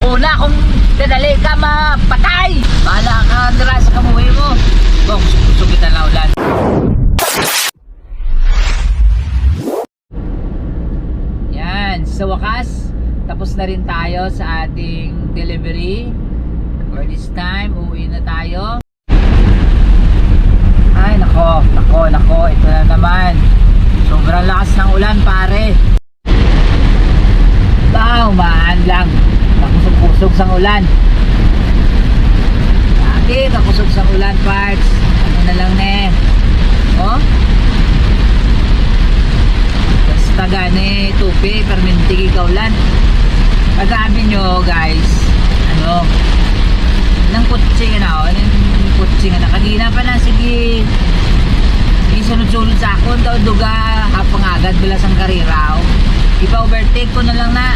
Una kung dadali ka mapatay. Bahala ka dira sa kamuhay mo. Bong, gusto kita na ulan. Yan, sa wakas, tapos na rin tayo sa ating delivery. For this time, uuwi na tayo. Ay, nako, ito na naman. Sobrang lakas ng ulan, pare. Umahan lang. Nakusog-kusog sa ulan. Dati, nakusog sa ulan, parts. Ano na lang, ne? Oh? Basta gani, tupi, permintig ikaw ulan. Pag-aamin nyo, guys, ano, nang kutsing na, kanina pa na, sige, sunod-sunod sa akon, daw duga, hapang agad, bilas ang kariraw. Ipa-overtake ko na lang na,